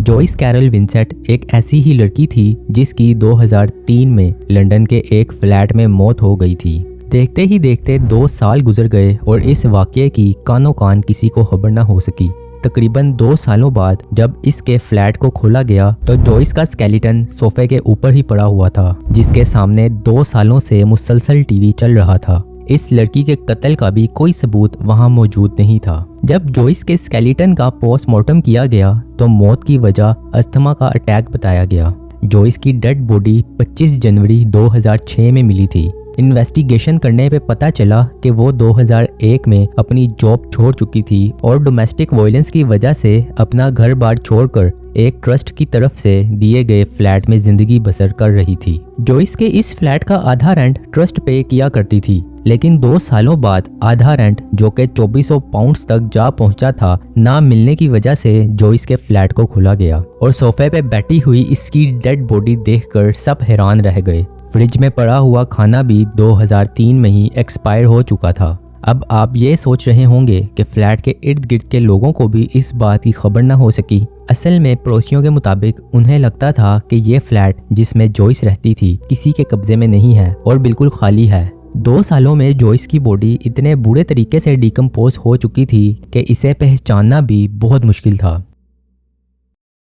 Joyce Carol Vincent एक ऐसी ही लड़की थी जिसकी 2003 में लंदन के एक फ्लैट में मौत हो गई थी। देखते ही देखते 2 साल गुजर गए और इस वाक़ये की कानो कान किसी को खबर न हो सकी। तकरीबन 2 सालों बाद जब इसके फ्लैट को खोला गया तो जॉइस का स्केलेटन सोफे के ऊपर ही पड़ा हुआ था, जिसके सामने 2 सालों से मुसलसल टीवी चल रहा था। इस लड़की के कत्ल का भी कोई सबूत वहां मौजूद नहीं था। जब जॉइस के स्केलेटन का पोस्टमार्टम किया गया तो मौत की वजह अस्थमा का अटैक बताया गया। जॉइस की डेड बॉडी 25 जनवरी 2006 में मिली थी। इन्वेस्टिगेशन करने पे पता चला कि वो 2001 में अपनी जॉब छोड़ चुकी थी और डोमेस्टिक वायलेंस की वजह से अपना घर बार छोड़कर एक ट्रस्ट की तरफ से दिए गए फ्लैट में जिंदगी बसर कर रही थी। जॉइस के इस फ्लैट का आधा रेंट ट्रस्ट पे किया करती थी, लेकिन 2 सालों बाद आधा रेंट जो कि 2400 पाउंड्स तक जा पहुंचा था, ना मिलने की वजह से जॉइस के फ्लैट को खोला गया और सोफे पे बैठी हुई इसकी डेड बॉडी देखकर सब हैरान रह गए। फ्रिज में पड़ा हुआ खाना भी 2003 में ही एक्सपायर हो चुका था। अब आप ये सोच रहे होंगे कि फ्लैट के इर्द गिर्द के लोगों को भी इस बात की खबर न हो सकी। असल में पड़ोसियों के मुताबिक उन्हें लगता था कि ये फ्लैट जिसमें जॉइस रहती थी किसी के कब्जे में नहीं है और बिल्कुल खाली है। 2 सालों में जॉइस की बॉडी इतने बुरे तरीके से डिकम्पोज हो चुकी थी कि इसे पहचानना भी बहुत मुश्किल था।